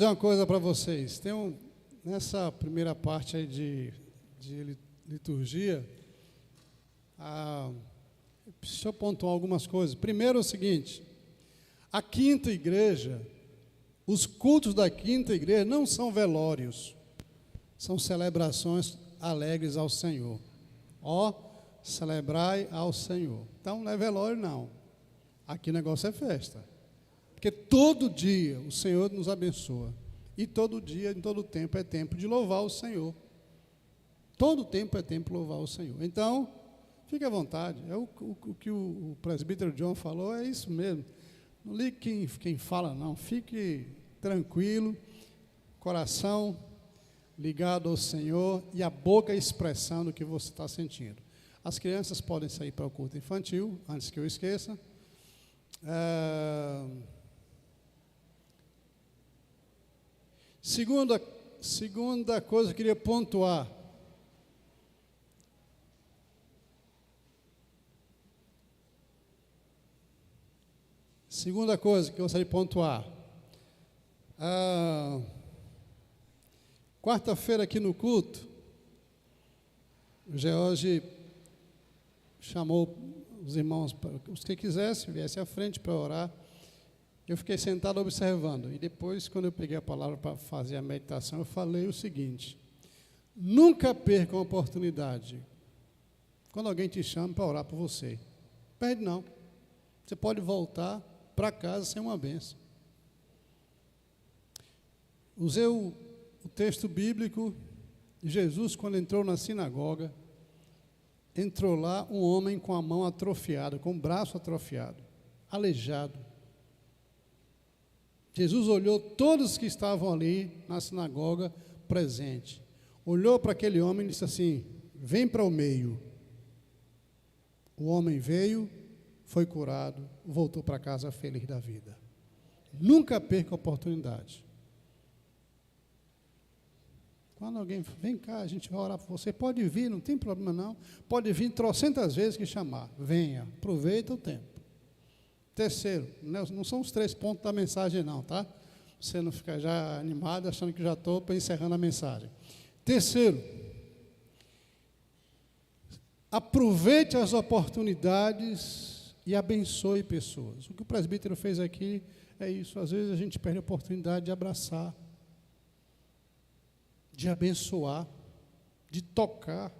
Dizer uma coisa para vocês. Nessa primeira parte aí de liturgia, deixa eu pontuar algumas coisas. Primeiro é o seguinte: a quinta igreja, os cultos da quinta igreja não são velórios, são celebrações alegres ao Senhor. Celebrai ao Senhor. Então não é velório não, aqui o negócio é festa, porque todo dia o Senhor nos abençoa, e todo dia, em todo tempo é tempo de louvar o Senhor. Todo tempo é tempo de louvar o Senhor. Então, fique à vontade, o que o presbítero John falou, é isso mesmo. Não ligue quem fala não, fique tranquilo, coração ligado ao Senhor e a boca expressando o que você está sentindo. As crianças podem sair para o culto infantil, antes que eu esqueça. Segunda coisa que eu queria pontuar. Segunda coisa que eu gostaria de pontuar. Quarta-feira aqui no culto, o George chamou os irmãos, os que quisessem, viessem à frente para orar. Eu fiquei sentado observando. E depois, quando eu peguei a palavra para fazer a meditação, eu falei o seguinte: nunca perca uma oportunidade. Quando alguém te chama para orar por você, perde não. Você pode voltar para casa sem uma bênção. Usei o texto bíblico de Jesus, quando entrou na sinagoga, entrou lá um homem com a mão atrofiada, com o braço atrofiado, aleijado. Jesus olhou todos que estavam ali na sinagoga presente, olhou para aquele homem e disse assim: vem para o meio. O homem veio, foi curado, voltou para casa feliz da vida. Nunca perca a oportunidade. Quando alguém, vem cá, a gente vai orar por você, pode vir, não tem problema não, pode vir trocentas vezes que chamar, venha, aproveita o tempo. Terceiro, não são os 3 pontos da mensagem não, tá? Você não fica já animado, achando que já estou encerrando a mensagem. Terceiro, aproveite as oportunidades e abençoe pessoas. O que o presbítero fez aqui é isso. Às vezes a gente perde a oportunidade de abraçar, de abençoar, de tocar.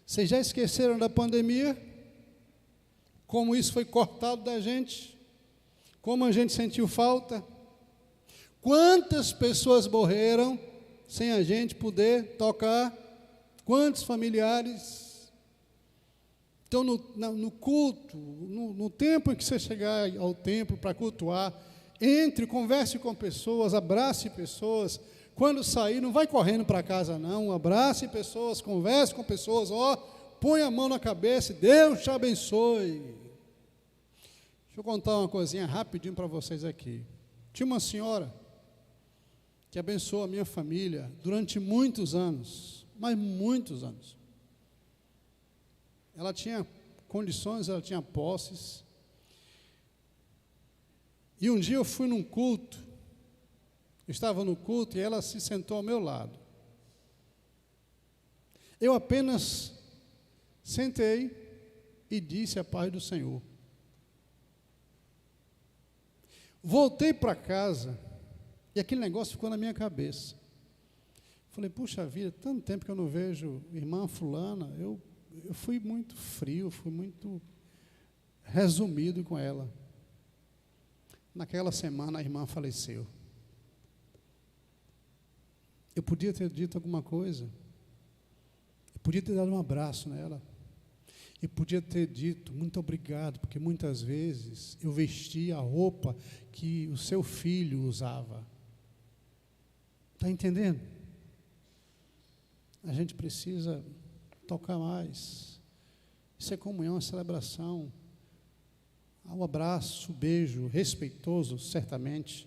Vocês já esqueceram da pandemia? Como isso foi cortado da gente? Como a gente sentiu falta? Quantas pessoas morreram sem a gente poder tocar? Quantos familiares? Então, no culto, no tempo em que você chegar ao templo para cultuar, entre, converse com pessoas, abrace pessoas. Quando sair, não vai correndo para casa não, abrace pessoas, converse com pessoas, põe a mão na cabeça e Deus te abençoe. Deixa eu contar uma coisinha rapidinho para vocês aqui. Tinha uma senhora que abençoou a minha família durante muitos anos, mas muitos anos. Ela tinha condições, ela tinha posses. E um dia eu fui num culto, eu estava no culto e ela se sentou ao meu lado. Eu apenas sentei e disse a paz do Senhor. Voltei para casa e aquele negócio ficou na minha cabeça. Falei, puxa vida, tanto tempo que eu não vejo irmã fulana, eu fui muito frio, fui muito resumido com ela. Naquela semana a irmã faleceu. Eu podia ter dito alguma coisa, eu podia ter dado um abraço nela, eu podia ter dito muito obrigado, porque muitas vezes eu vestia a roupa que o seu filho usava. Está entendendo? A gente precisa tocar mais. Isso é comunhão, é celebração. Um abraço, um beijo respeitoso, certamente.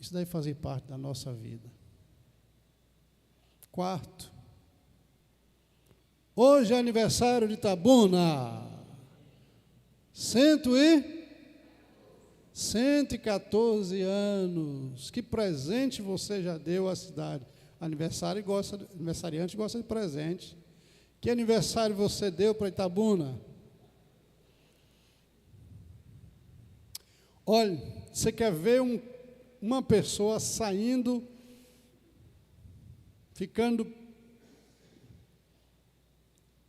Isso deve fazer parte da nossa vida. Quarto, hoje é aniversário de Itabuna. 114 anos. Que presente você já deu à cidade? Aniversariante gosta de presente. Que aniversário você deu para Itabuna? Olha, você quer ver uma pessoa saindo, ficando...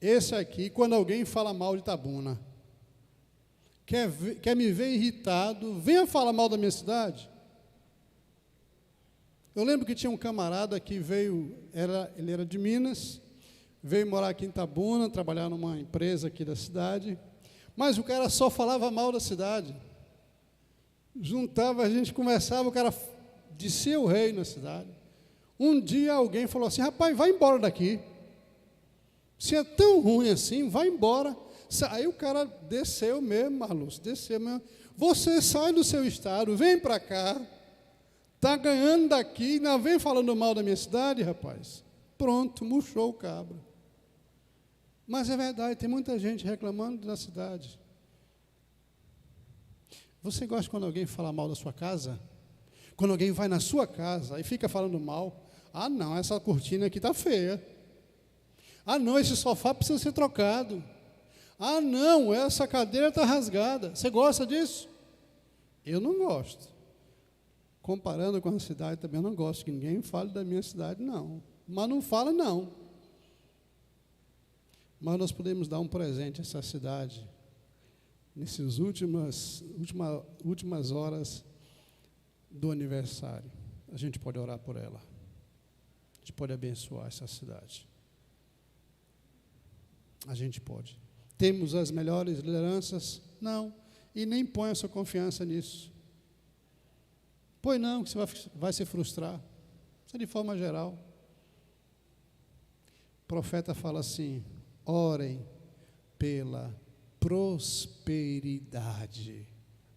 Esse aqui, quando alguém fala mal de Itabuna, quer me ver irritado, venha falar mal da minha cidade. Eu lembro que tinha um camarada que veio, ele era de Minas, veio morar aqui em Itabuna, trabalhar numa empresa aqui da cidade, mas o cara só falava mal da cidade. Juntava, a gente conversava, o cara descia o rei na cidade. Um dia alguém falou assim, rapaz, vai embora daqui. Se é tão ruim assim, vai embora. Aí o cara desceu mesmo, Marlúcio, desceu mesmo. Você sai do seu estado, vem para cá, está ganhando daqui, não vem falando mal da minha cidade, rapaz. Pronto, murchou o cabra. Mas é verdade, tem muita gente reclamando da cidade. Você gosta quando alguém fala mal da sua casa? Quando alguém vai na sua casa e fica falando mal? Ah, não, essa cortina aqui está feia. Ah, não, esse sofá precisa ser trocado. Ah, não, essa cadeira está rasgada. Você gosta disso? Eu não gosto. Comparando com a cidade, também não gosto que ninguém fale da minha cidade, não. Mas não fala, não. Mas nós podemos dar um presente a essa cidade, nessas últimas horas do aniversário. A gente pode orar por ela. A gente pode abençoar essa cidade. A gente pode. Temos as melhores lideranças? Não. E nem põe a sua confiança nisso. Pois não, que você vai se frustrar. Isso é de forma geral. O profeta fala assim, orem pela prosperidade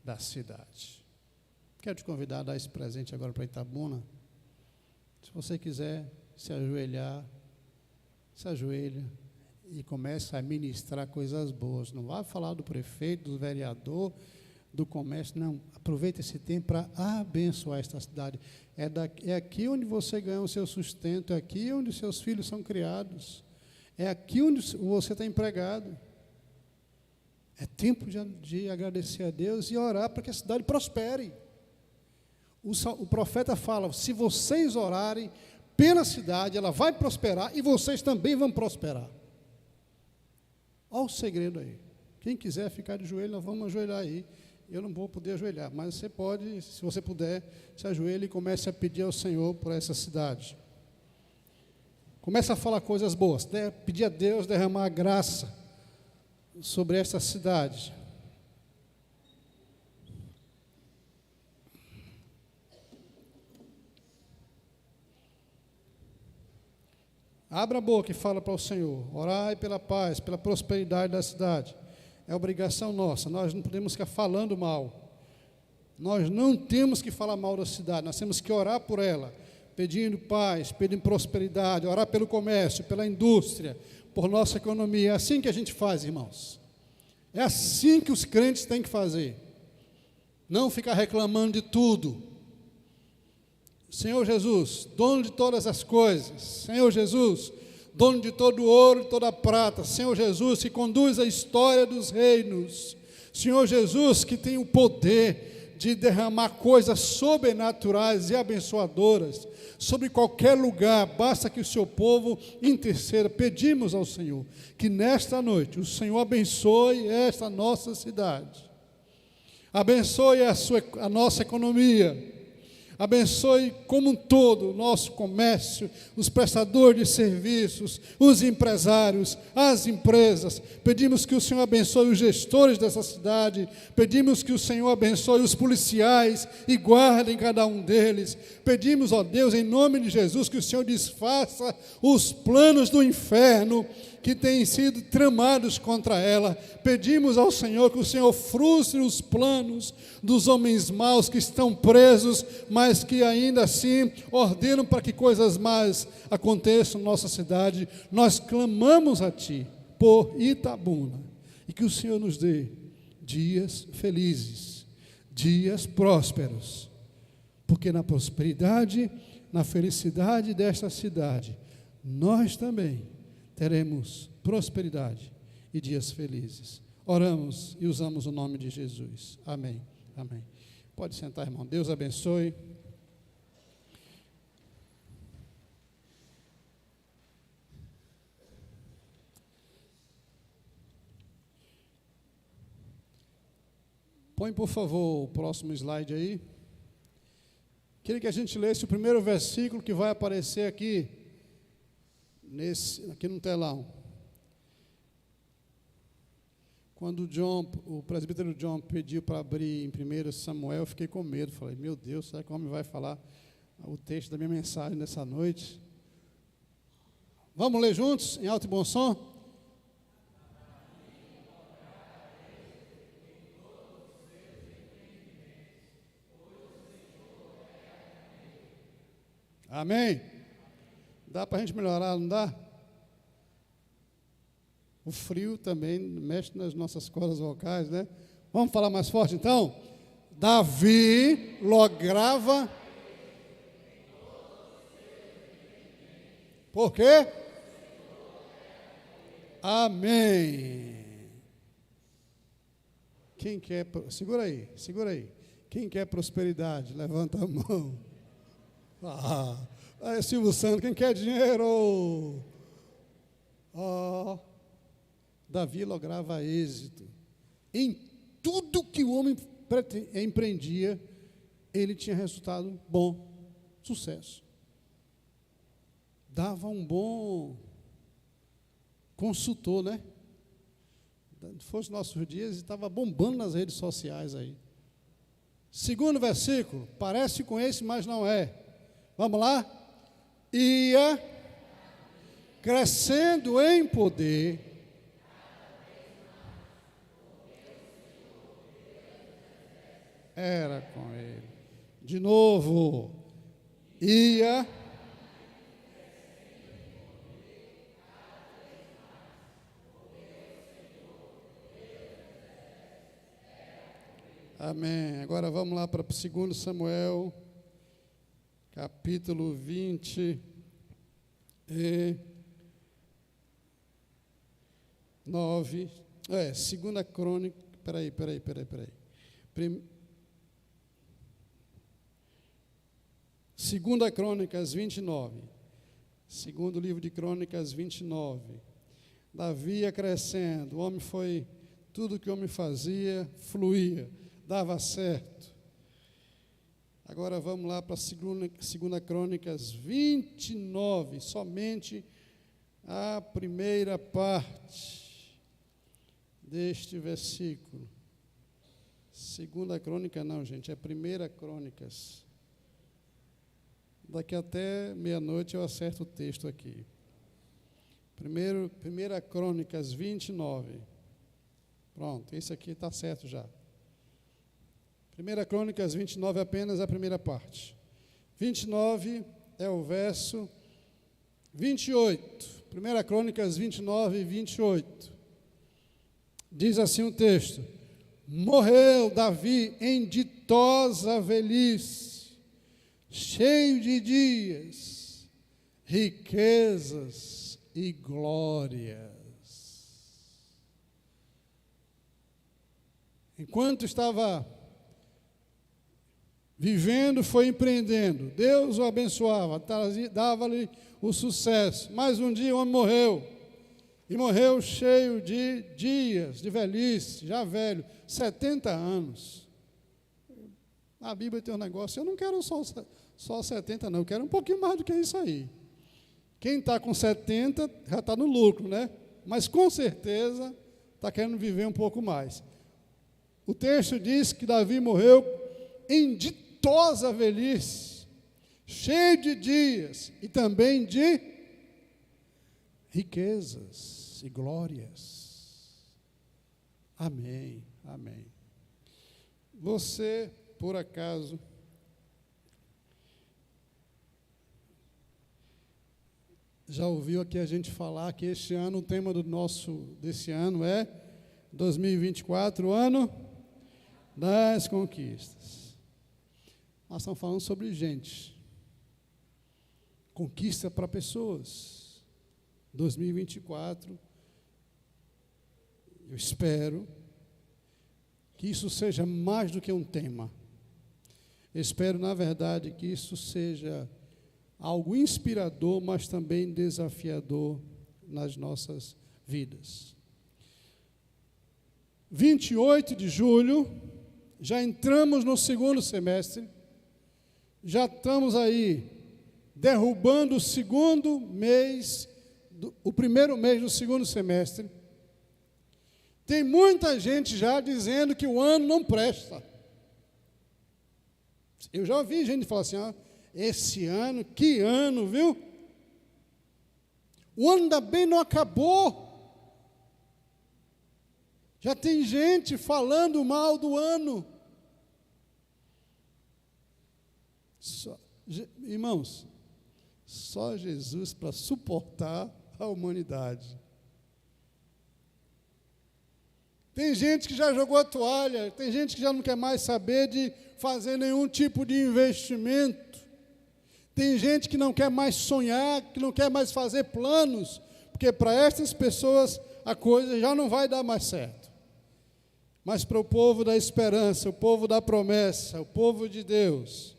da cidade. Quero te convidar a dar esse presente agora para Itabuna. Se você quiser se ajoelhar, se ajoelha e comece a ministrar coisas boas. Não vá falar do prefeito, do vereador, do comércio, não. Aproveite esse tempo para abençoar esta cidade. É aqui onde você ganha o seu sustento, é aqui onde seus filhos são criados, é aqui onde você está empregado. É tempo de agradecer a Deus e orar para que a cidade prospere. O profeta fala, se vocês orarem pela cidade, ela vai prosperar e vocês também vão prosperar. Olha o segredo aí. Quem quiser ficar de joelho, nós vamos ajoelhar aí. Eu não vou poder ajoelhar, mas você pode, se você puder, se ajoelhe e comece a pedir ao Senhor por essa cidade. Comece a falar coisas boas, pedir a Deus derramar graça sobre esta cidade. Abra a boca e fala para o Senhor, orai pela paz, pela prosperidade da cidade. É obrigação nossa, nós não podemos ficar falando mal. Nós não temos que falar mal da cidade, nós temos que orar por ela, pedindo paz, pedindo prosperidade, orar pelo comércio, pela indústria, por nossa economia. É assim que a gente faz, irmãos. É assim que os crentes têm que fazer. Não ficar reclamando de tudo. Senhor Jesus, dono de todas as coisas, Senhor Jesus, dono de todo o ouro e toda a prata, Senhor Jesus, que conduz a história dos reinos, Senhor Jesus, que tem o poder de derramar coisas sobrenaturais e abençoadoras sobre qualquer lugar, basta que o seu povo interceda. Pedimos ao Senhor que nesta noite o Senhor abençoe esta nossa cidade, abençoe a nossa economia, abençoe como um todo o nosso comércio, os prestadores de serviços, os empresários, as empresas. Pedimos que o Senhor abençoe os gestores dessa cidade, pedimos que o Senhor abençoe os policiais e guardem cada um deles. Pedimos, ó Deus, em nome de Jesus, que o Senhor desfaça os planos do inferno que têm sido tramados contra ela. Pedimos ao Senhor que o Senhor frustre os planos dos homens maus que estão presos, mas que ainda assim ordenam para que coisas más aconteçam na nossa cidade. Nós clamamos a Ti por Itabuna, e que o Senhor nos dê dias felizes, dias prósperos, porque na prosperidade, na felicidade desta cidade, nós também teremos prosperidade e dias felizes. Oramos e usamos o nome de Jesus. Amém. Amém. Pode sentar, irmão. Deus abençoe. Põe, por favor, o próximo slide aí. Queria que a gente lesse o primeiro versículo que vai aparecer aqui no telão. Quando o presbítero John pediu para abrir em 1 Samuel, eu fiquei com medo. Falei, meu Deus, será que o homem vai falar o texto da minha mensagem nessa noite? Vamos ler juntos, em alto e bom som? Amém? Dá para a gente melhorar, não dá? O frio também mexe nas nossas cordas vocais, né? Vamos falar mais forte então? Davi lograva. Por quê? Amém. Quem quer, segura aí. Quem quer prosperidade, levanta a mão. Silvio Santos, quem quer dinheiro? Davi lograva êxito. Em tudo que o homem empreendia, ele tinha resultado bom, sucesso. Dava um bom consultor, né? Se fosse nossos dias, estava bombando nas redes sociais aí. Segundo versículo, parece com esse, mas não é. Vamos lá? Ia crescendo em poder. Era com ele. De novo. Ia. Amém. Agora vamos lá para 2 Samuel, capítulo 29. Segunda Crônica. Peraí. Segunda Crônicas 29. Segundo livro de Crônicas 29. Davi ia crescendo. O homem foi. Tudo que o homem fazia, fluía. Dava certo. Agora vamos lá para 2 Crônicas 29, somente a primeira parte deste versículo. 2 Crônica não, gente, é 1 Crônicas. Daqui até meia-noite eu acerto o texto aqui. 1 Crônicas 29. Pronto, esse aqui está certo já. 1 Crônicas 29 é apenas a primeira parte. 29 é o verso 28. 1 Crônicas 29, 28. Diz assim o texto: morreu Davi em ditosa velhice, cheio de dias, riquezas e glórias. Enquanto estava vivendo, foi empreendendo. Deus o abençoava, dava-lhe o sucesso. Mas um dia o homem morreu. E morreu cheio de dias, de velhice, já velho, 70 anos. A Bíblia tem um negócio, eu não quero só 70 não, eu quero um pouquinho mais do que isso aí. Quem está com 70 já está no lucro, né? Mas com certeza está querendo viver um pouco mais. O texto diz que Davi morreu em ditosa velhice, cheio de dias e também de riquezas e glórias. Amém, amém. Você, por acaso, já ouviu aqui a gente falar que este ano, o tema desse ano é 2024, ano das conquistas. Nós estamos falando sobre gente. Conquista para pessoas. 2024, eu espero que isso seja mais do que um tema. Eu espero, na verdade, que isso seja algo inspirador, mas também desafiador nas nossas vidas. 28 de julho, já entramos no segundo semestre, já estamos aí derrubando o segundo mês, o primeiro mês do segundo semestre. Tem muita gente já dizendo que o ano não presta. Eu já ouvi gente falar assim, esse ano, que ano, viu? O ano ainda bem não acabou. Já tem gente falando mal do ano. Irmãos, só Jesus para suportar a humanidade. Tem gente que já jogou a toalha, tem gente que já não quer mais saber de fazer nenhum tipo de investimento. Tem gente que não quer mais sonhar, que não quer mais fazer planos, porque para essas pessoas a coisa já não vai dar mais certo. Mas para o povo da esperança, o povo da promessa, o povo de Deus.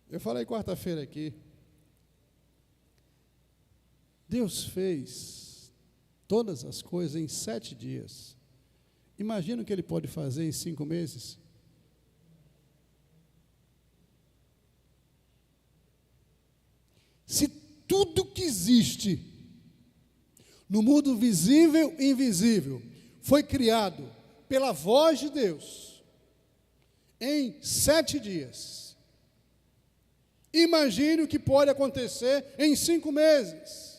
Eu falei quarta-feira aqui. Deus fez todas as coisas em 7 dias. Imagina o que Ele pode fazer em 5 meses. Se tudo que existe no mundo visível e invisível foi criado pela voz de Deus em 7 dias, imagine o que pode acontecer em 5 meses,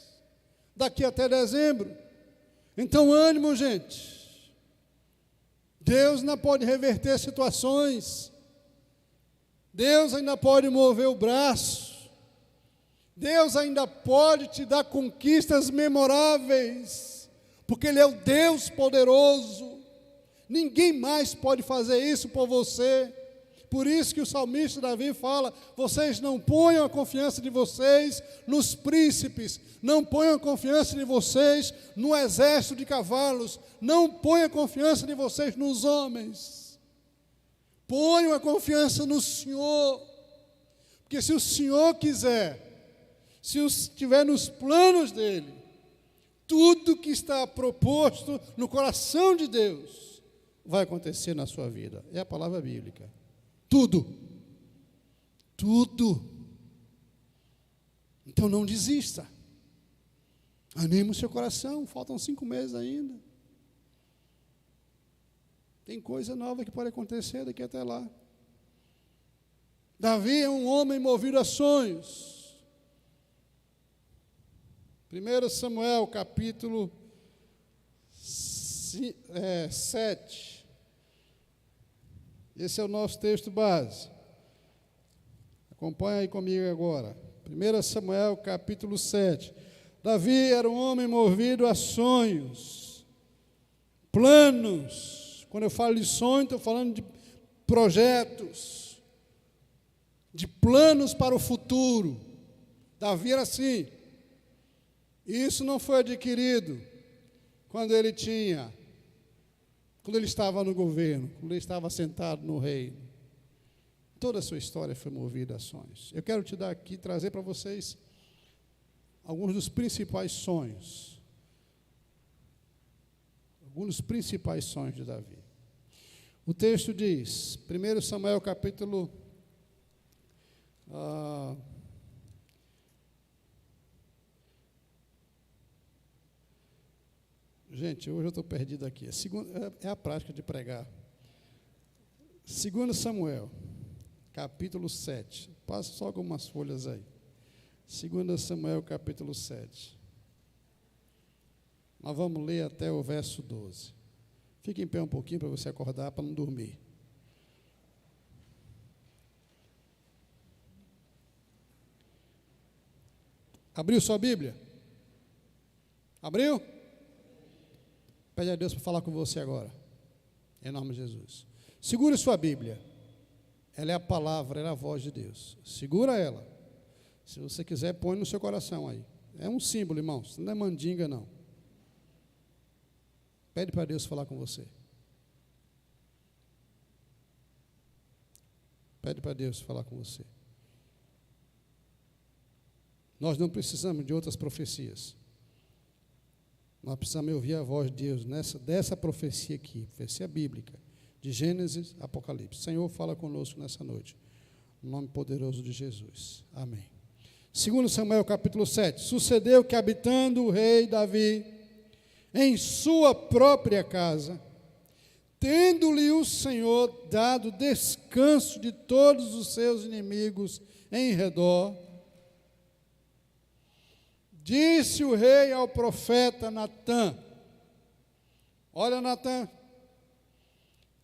daqui até dezembro. Então, ânimo, gente. Deus ainda pode reverter situações. Deus ainda pode mover o braço. Deus ainda pode te dar conquistas memoráveis, porque Ele é o Deus poderoso. Ninguém mais pode fazer isso por você. Por isso que o salmista Davi fala, vocês não ponham a confiança de vocês nos príncipes, não ponham a confiança de vocês no exército de cavalos, não ponham a confiança de vocês nos homens. Ponham a confiança no Senhor, porque se o Senhor quiser, se estiver nos planos dEle, tudo que está proposto no coração de Deus vai acontecer na sua vida. É a palavra bíblica. Tudo. Tudo. Então não desista. Anime o seu coração, faltam 5 meses ainda. Tem coisa nova que pode acontecer daqui até lá. Davi é um homem movido a sonhos. 1 Samuel, capítulo 7. Esse é o nosso texto base. Acompanha aí comigo agora. 1 Samuel, capítulo 7. Davi era um homem movido a sonhos, planos. Quando eu falo de sonho, estou falando de projetos, de planos para o futuro. Davi era assim. E isso não foi adquirido quando ele estava no governo, quando ele estava sentado no reino. Toda a sua história foi movida a sonhos. Eu quero te dar aqui, trazer para vocês alguns dos principais sonhos. Alguns dos principais sonhos de Davi. O texto diz, 1 Samuel capítulo Gente, hoje eu estou perdido aqui. É a prática de pregar. 2 Samuel, capítulo 7. Passa só algumas folhas aí. 2 Samuel, capítulo 7. Nós vamos ler até o verso 12. Fique em pé um pouquinho para você acordar, para não dormir. Abriu sua Bíblia? Abriu? Pede a Deus para falar com você agora, em nome de Jesus. Segure sua Bíblia. Ela é a palavra, ela é a voz de Deus. Segura ela. Se você quiser, põe no seu coração aí. É um símbolo, irmãos. Não é mandinga, não. Pede para Deus falar com você. Pede para Deus falar com você. Nós não precisamos de outras profecias. Nós precisamos ouvir a voz de Deus dessa profecia aqui, profecia bíblica, de Gênesis, Apocalipse. Senhor, fala conosco nessa noite. No nome poderoso de Jesus. Amém. 2 Samuel capítulo 7. Sucedeu que, habitando o rei Davi em sua própria casa, tendo-lhe o Senhor dado descanso de todos os seus inimigos em redor, disse o rei ao profeta Natã: olha, Natã,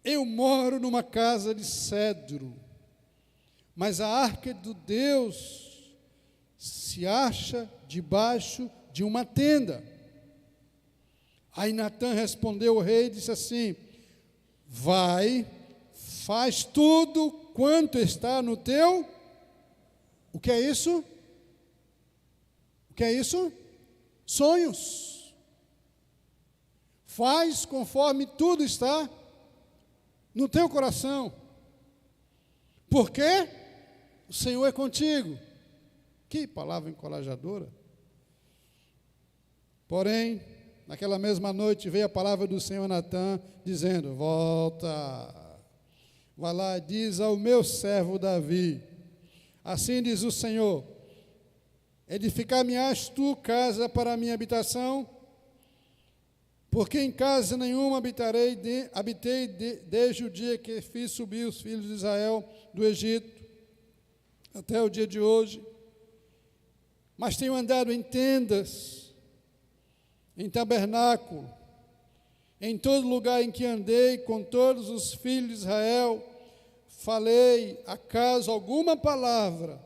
eu moro numa casa de cedro, mas a arca do Deus se acha debaixo de uma tenda. Aí Natã respondeu ao rei e disse assim: vai, faz tudo quanto está no teu... O que é isso? O que é isso? Sonhos. Faz conforme tudo está no teu coração. Porque o Senhor é contigo. Que palavra encorajadora. Porém, naquela mesma noite veio a palavra do Senhor a Natã, dizendo: volta, vai lá, diz ao meu servo Davi, assim diz o Senhor: edificar-me-ás tu casa para a minha habitação, porque em casa nenhuma habitei desde o dia que fiz subir os filhos de Israel do Egito, até o dia de hoje. Mas tenho andado em tendas, em tabernáculo, em todo lugar em que andei com todos os filhos de Israel, falei acaso alguma palavra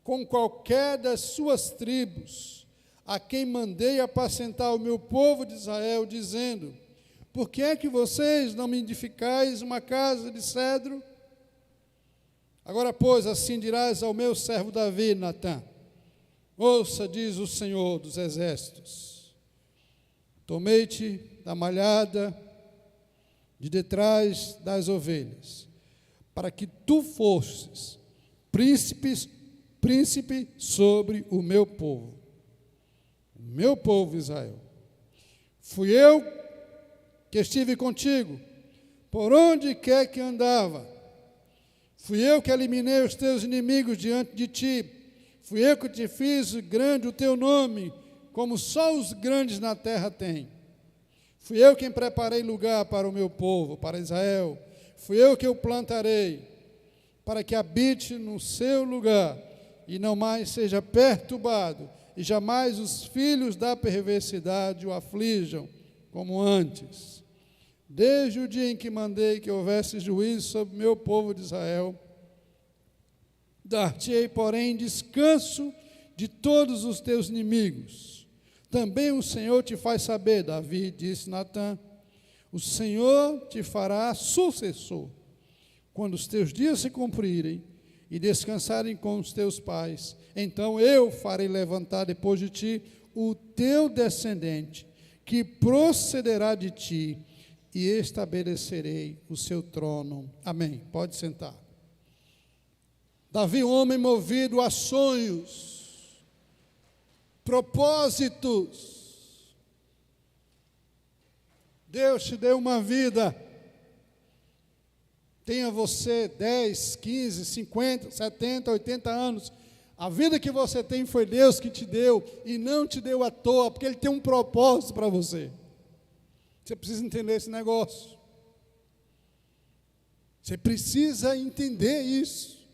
com qualquer das suas tribos, a quem mandei apacentar o meu povo de Israel, dizendo: por que é que vocês não me edificais uma casa de cedro? Agora, pois, assim dirás ao meu servo Davi, Natã: ouça, diz o Senhor dos Exércitos, tomei-te da malhada de detrás das ovelhas, para que tu fosses príncipe sobre o meu povo Israel. Fui eu que estive contigo, por onde quer que andava. Fui eu que eliminei os teus inimigos diante de ti. Fui eu que te fiz grande o teu nome, como só os grandes na terra têm. Fui eu quem preparei lugar para o meu povo, para Israel. Fui eu que o plantarei, para que habite no seu lugar, e não mais seja perturbado, e jamais os filhos da perversidade o aflijam, como antes. Desde o dia em que mandei que houvesse juízo sobre o meu povo de Israel, dar-te-ei, porém, descanso de todos os teus inimigos. Também o Senhor te faz saber, Davi, disse Natã, o Senhor te fará sucessor, quando os teus dias se cumprirem e descansarem com os teus pais. Então eu farei levantar depois de ti o teu descendente, que procederá de ti, e estabelecerei o seu trono. Amém. Pode sentar. Davi, um homem movido a sonhos, propósitos. Deus te deu uma vida. Tenha você 10, 15, 50, 70, 80 anos. A vida que você tem foi Deus que te deu, e não te deu à toa, porque Ele tem um propósito para você. Você precisa entender esse negócio. Você precisa entender isso.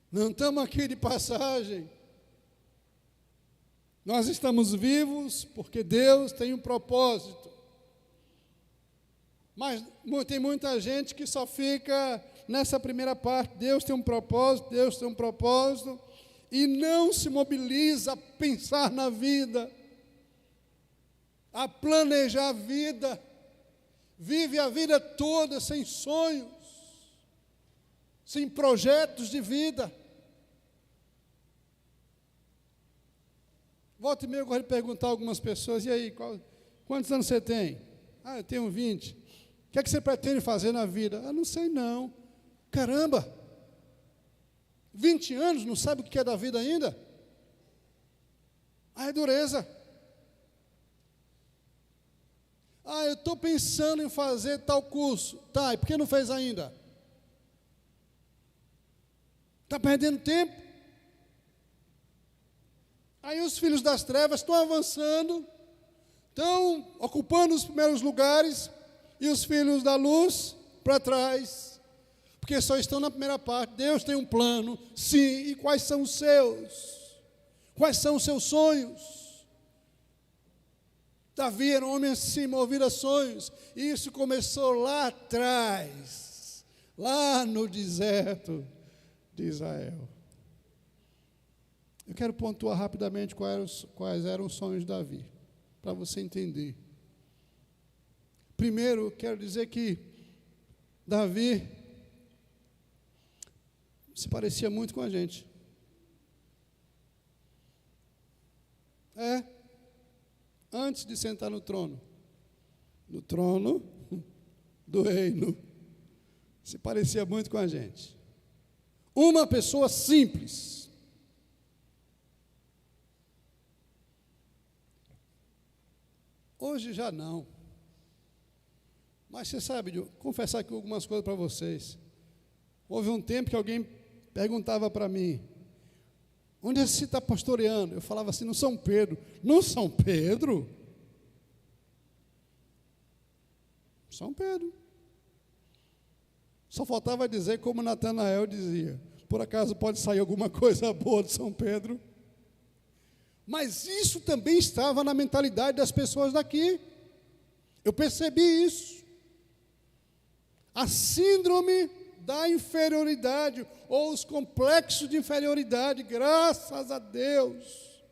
Não estamos aqui de passagem. Nós estamos vivos porque Deus tem um propósito. Mas tem muita gente que só fica nessa primeira parte. Deus tem um propósito, Deus tem um propósito, e não se mobiliza a pensar na vida, a planejar a vida, vive a vida toda sem sonhos, sem projetos de vida. Volta e meia eu gosto de perguntar a algumas pessoas: e aí, quantos anos você tem? Eu tenho 20. O que é que você pretende fazer na vida? Não sei não. Caramba! 20 anos, não sabe o que é da vida ainda? É dureza. Eu estou pensando em fazer tal curso. Tá, e por que não fez ainda? Está perdendo tempo. Aí os filhos das trevas estão avançando, estão ocupando os primeiros lugares, e os filhos da luz para trás, porque só estão na primeira parte. Deus tem um plano, sim, e quais são os seus? Quais são os seus sonhos? Davi era um homem assim, movido a sonhos, e isso começou lá atrás, lá no deserto de Israel. Eu quero pontuar rapidamente quais eram os sonhos de Davi, para você entender. Primeiro, eu quero dizer que Davi se parecia muito com a gente. Antes de sentar no trono do reino, se parecia muito com a gente. Uma pessoa simples. Hoje já não. Mas você sabe, vou confessar aqui algumas coisas para vocês. Houve um tempo que alguém perguntava para mim: onde você está pastoreando? Eu falava assim: no São Pedro. No São Pedro? São Pedro. Só faltava dizer como Natanael dizia: por acaso pode sair alguma coisa boa de São Pedro? Mas isso também estava na mentalidade das pessoas daqui. Eu percebi isso. A síndrome da inferioridade, ou os complexos de inferioridade. Graças a Deus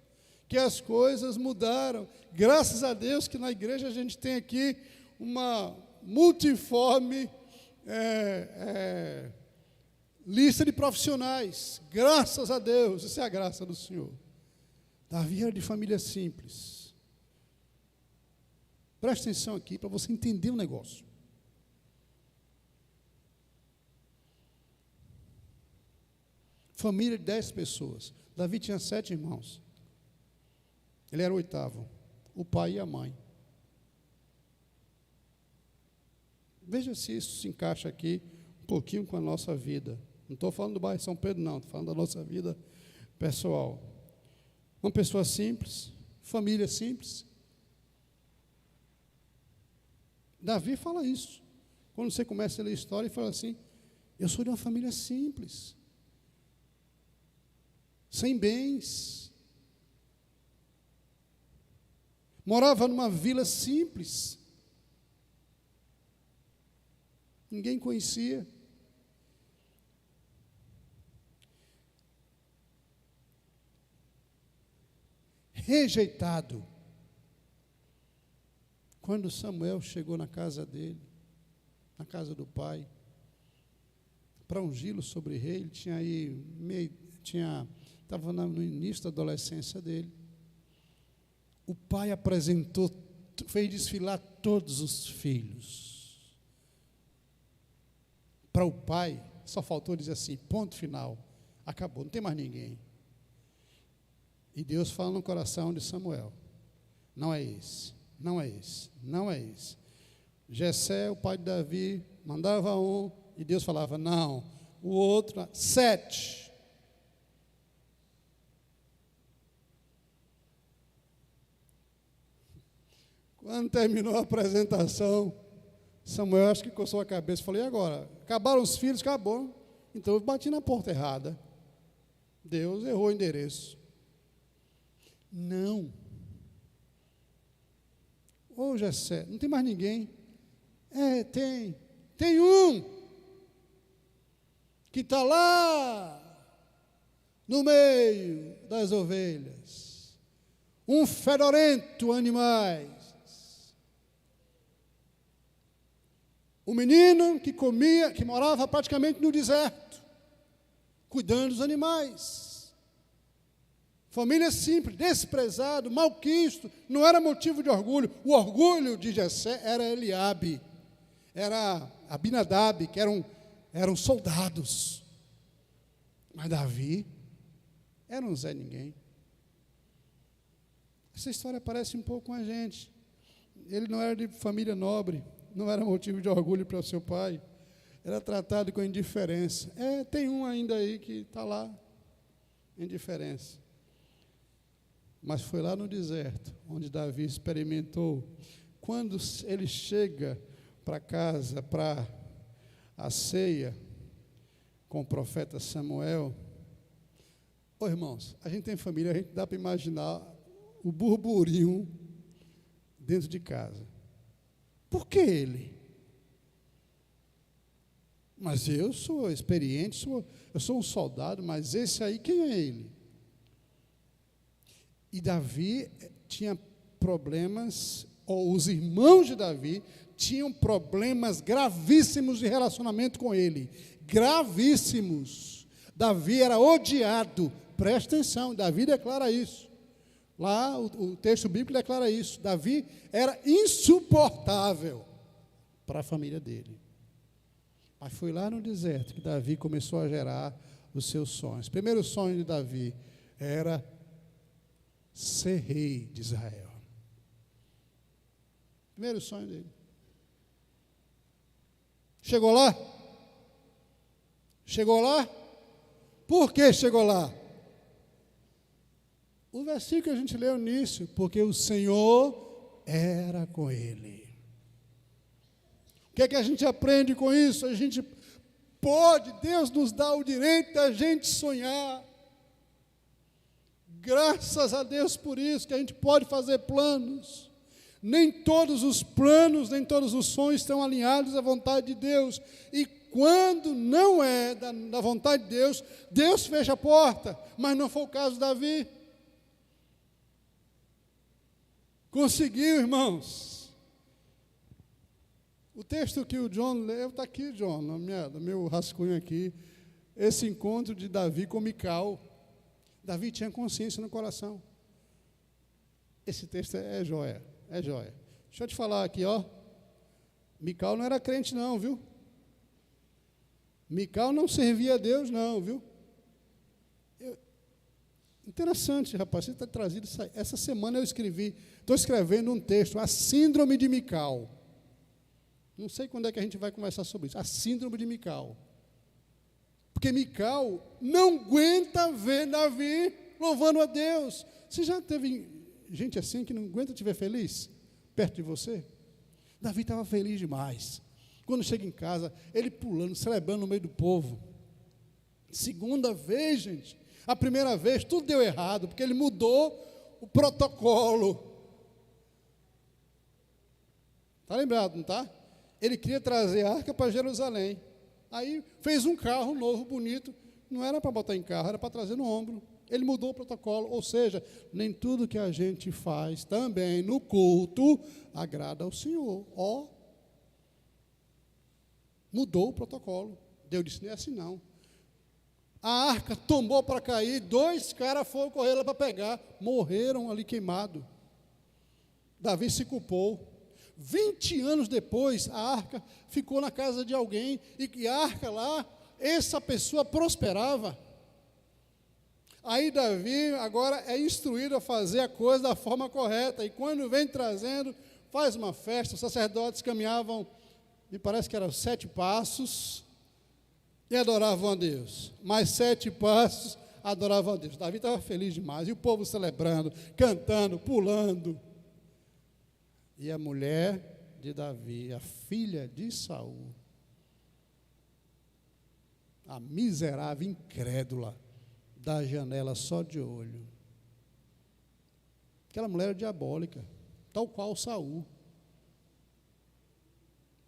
que as coisas mudaram. Graças a Deus que na igreja a gente tem aqui uma multiforme lista de profissionais. Graças a Deus, isso é a graça do Senhor. Davi era de família simples. Presta atenção aqui para você entender o negócio. Família de 10 pessoas. Davi tinha 7 irmãos. Ele era o 8º. O pai e a mãe. Veja se isso se encaixa aqui um pouquinho com a nossa vida. Não estou falando do bairro São Pedro, não. Estou falando da nossa vida pessoal. Uma pessoa simples, família simples. Davi fala isso. Quando você começa a ler a história, e fala assim: eu sou de uma família simples, sem bens, morava numa vila simples, ninguém conhecia. Rejeitado. Quando Samuel chegou na casa dele, na casa do pai, para ungí-lo sobre rei, ele tinha aí estava no início da adolescência dele. O pai apresentou, fez desfilar todos os filhos. Para o pai, só faltou dizer assim: ponto final, acabou, não tem mais ninguém. E Deus fala no coração de Samuel: não é esse, não é esse, não é esse. Jessé, o pai de Davi, mandava um, e Deus falava: não. O outro, 7. Quando terminou a apresentação, Samuel acho que coçou a cabeça e falou: e agora? Acabaram os filhos? Acabou. Então eu bati na porta errada. Deus errou o endereço. Não. Ô Jessé, não tem mais ninguém? Tem um que está lá no meio das ovelhas, um fedorento animais. O menino que comia, que morava praticamente no deserto, cuidando dos animais. Família simples, desprezado, malquisto, não era motivo de orgulho. O orgulho de Jessé era Eliabe, era Abinadab, que eram soldados. Mas Davi era um Zé Ninguém. Essa história parece um pouco com a gente. Ele não era de família nobre, não era motivo de orgulho para o seu pai, era tratado com indiferença. Tem um ainda aí que está lá, indiferença. Mas foi lá no deserto, onde Davi experimentou. Quando ele chega para casa, para a ceia, com o profeta Samuel. Irmãos, a gente tem família, a gente dá para imaginar o burburinho dentro de casa. Por que ele? Mas eu sou experiente, eu sou um soldado, mas esse aí, quem é ele? E Davi tinha problemas, ou os irmãos de Davi tinham problemas gravíssimos de relacionamento com ele. Gravíssimos. Davi era odiado. Presta atenção, Davi declara isso. Lá o texto bíblico declara isso. Davi era insuportável para a família dele. Mas foi lá no deserto que Davi começou a gerar os seus sonhos. O primeiro sonho de Davi era ser rei de Israel. Primeiro sonho dele. Chegou lá? Chegou lá? Por que chegou lá? O versículo que a gente leu no início, porque o Senhor era com ele. O que é que a gente aprende com isso? A gente pode, Deus nos dá o direito da gente sonhar. Graças a Deus por isso, que a gente pode fazer planos. Nem todos os planos, nem todos os sonhos estão alinhados à vontade de Deus. E quando não é da vontade de Deus, Deus fecha a porta. Mas não foi o caso de Davi. Conseguiu, irmãos. O texto que o John leu, está aqui, John, no meu rascunho aqui. Esse encontro de Davi com Mical. Davi tinha consciência no coração. Esse texto é joia, é joia. Deixa eu te falar aqui, ó. Mical não era crente não, viu? Mical não servia a Deus não, viu? Interessante, rapaz, você está trazido isso aí. Essa semana eu estou escrevendo um texto, a síndrome de Mical. Não sei quando é que a gente vai conversar sobre isso. A síndrome de Mical. Porque Mical não aguenta ver Davi louvando a Deus. Você já teve gente assim que não aguenta te ver feliz perto de você? Davi estava feliz demais. Quando chega em casa, ele pulando, celebrando no meio do povo. Segunda vez, gente. A primeira vez, tudo deu errado, porque ele mudou o protocolo. Está lembrado, não está? Ele queria trazer a arca para Jerusalém. Aí fez um carro novo, bonito. Não era para botar em carro, era para trazer no ombro. Ele mudou o protocolo, ou seja, nem tudo que a gente faz também no culto agrada ao Senhor. Mudou o protocolo. Deus disse, não é assim não. A arca tombou para cair, 2 caras foram correr lá para pegar, morreram ali queimados. Davi se culpou. 20 anos depois, a arca ficou na casa de alguém, e a arca lá, essa pessoa prosperava. Aí Davi agora é instruído a fazer a coisa da forma correta, e quando vem trazendo, faz uma festa, os sacerdotes caminhavam, me parece que eram 7 passos, e adoravam a Deus. Mais 7 passos, adoravam a Deus. Davi estava feliz demais, e o povo celebrando, cantando, pulando. E a mulher de Davi, a filha de Saul, a miserável, incrédula, da janela só de olho. Aquela mulher era diabólica, tal qual Saul.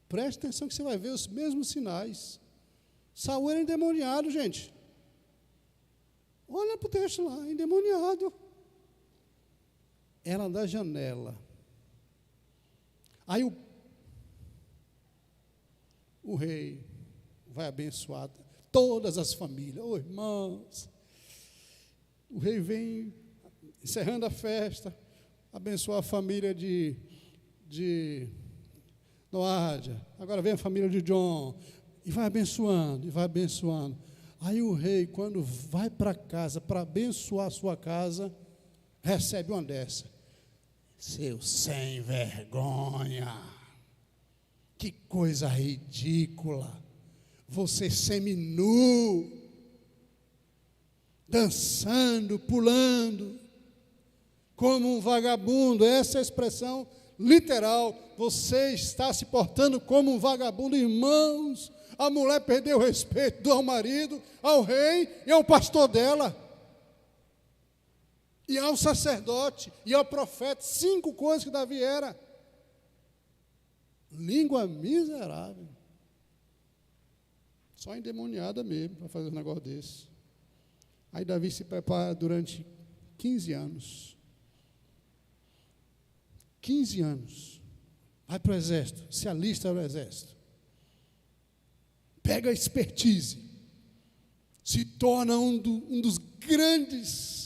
Preste atenção que você vai ver os mesmos sinais. Saul era endemoniado, gente. Olha para o texto lá, endemoniado. Ela da janela. Aí o rei vai abençoar todas as famílias. Ô, irmãos, o rei vem encerrando a festa, abençoar a família de Noádia, agora vem a família de John, e vai abençoando, e vai abençoando. Aí o rei, quando vai para casa, para abençoar a sua casa, recebe uma dessa. Seu sem vergonha, que coisa ridícula, você seminu, dançando, pulando, como um vagabundo. Essa é a expressão literal, você está se portando como um vagabundo. Irmãos, a mulher perdeu o respeito do marido, ao rei e ao pastor dela, e ao sacerdote, e ao profeta. 5 coisas que Davi era. Língua miserável. Só endemoniada mesmo para fazer um negócio desse. Aí Davi se prepara durante 15 anos. 15 anos. Vai para o exército, se alista no exército. Pega a expertise. Se torna um dos grandes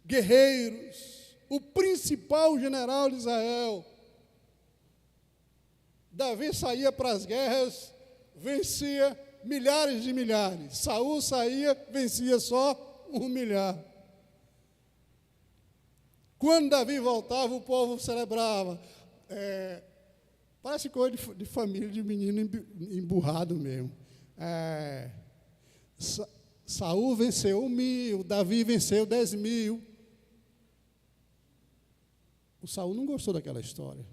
guerreiros, o principal general de Israel. Davi saía para as guerras, vencia milhares de milhares. Saul saía, vencia só 1 milhar. Quando Davi voltava, o povo celebrava. Parece coisa de família, de menino emburrado mesmo. Saul venceu 1.000, Davi venceu 10.000. O Saul não gostou daquela história.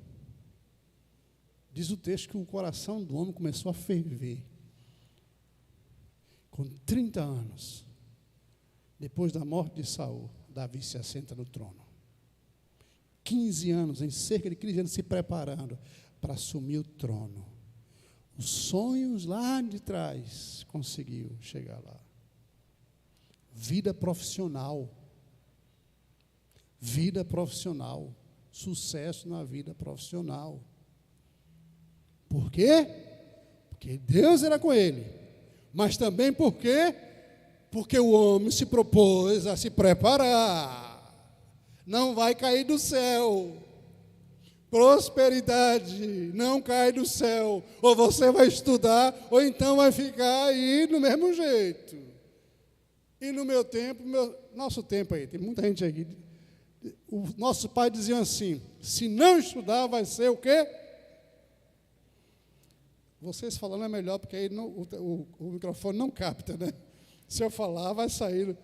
Diz o texto que o coração do homem começou a ferver. Com 30 anos, depois da morte de Saul, Davi se assenta no trono. 15 anos, em cerca de 15 anos, se preparando para assumir o trono. Os sonhos lá de trás, conseguiu chegar lá. Vida profissional. Vida profissional. Sucesso na vida profissional. Por quê? Porque Deus era com ele. Mas também por quê? Porque o homem se propôs a se preparar. Não vai cair do céu. Prosperidade não cai do céu. Ou você vai estudar, ou então vai ficar aí do mesmo jeito. E no meu tempo, nosso tempo aí, tem muita gente aqui. O nosso pai dizia assim: se não estudar, vai ser o quê? Vocês falando é melhor, porque aí o microfone não capta, né? Se eu falar, vai sair.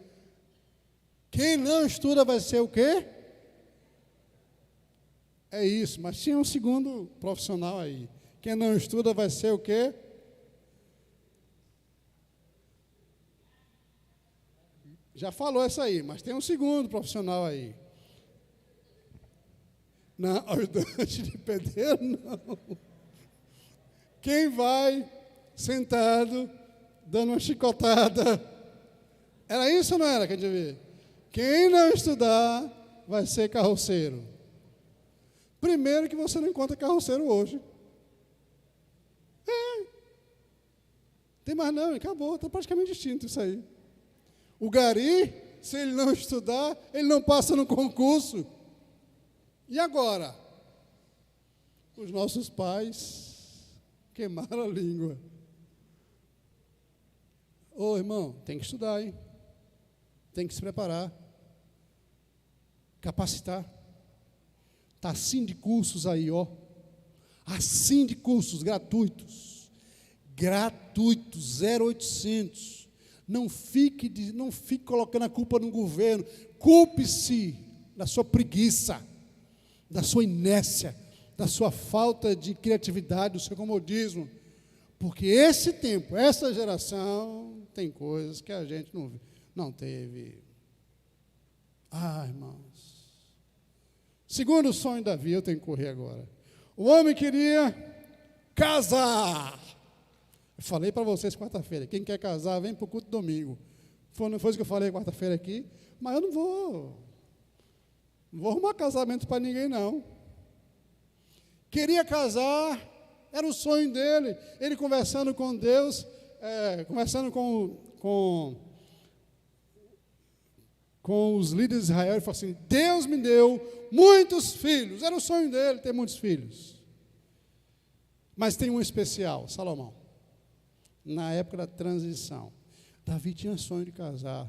Quem não estuda vai ser o quê? É isso, mas tinha um segundo profissional aí. Quem não estuda vai ser o quê? Já falou essa aí, mas tem um segundo profissional aí. Não, ajudante de pedreiro, não. Quem vai sentado, dando uma chicotada. Era isso ou não era, quer dizer? Quem não estudar vai ser carroceiro. Primeiro que você não encontra carroceiro hoje. Tem mais não, acabou, está praticamente extinto isso aí. O gari, se ele não estudar, ele não passa no concurso. E agora? Os nossos pais queimaram a língua. Ô, irmão, tem que estudar, hein? Tem que se preparar. Capacitar. Está assim de cursos aí, ó. Assim de cursos gratuitos. Gratuitos, 0800. Não fique colocando a culpa no governo. Culpe-se da sua preguiça, da sua inércia, da sua falta de criatividade, do seu comodismo. Porque esse tempo, essa geração, tem coisas que a gente não teve. Irmãos. Segundo sonho de Davi, eu tenho que correr agora. O homem queria casar. Eu falei para vocês quarta-feira, quem quer casar, vem para o culto domingo. Não foi isso que eu falei quarta-feira aqui, mas eu não vou arrumar casamento para ninguém, não. Queria casar, Era o sonho dele. Ele conversando com Deus, conversando com os líderes de Israel, ele falou assim: Deus me deu muitos filhos. Era o sonho dele ter muitos filhos. Mas tem um especial, Salomão. Na época da transição, Davi tinha sonho de casar.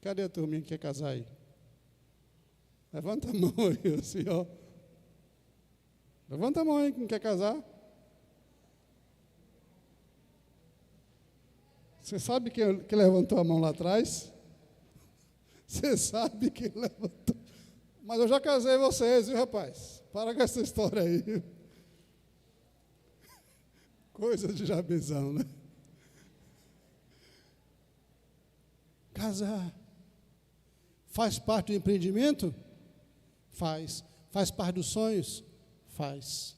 Cadê a turminha que quer casar aí? Levanta a mão aí, assim, ó. Levanta a mão aí, quem quer casar. Você sabe que levantou a mão lá atrás? Você sabe que levantou. Mas eu já casei vocês, viu, rapaz? Para com essa história aí. Coisa de Jabezão, né? Casar. Faz parte do empreendimento? Faz. Faz parte dos sonhos? Faz.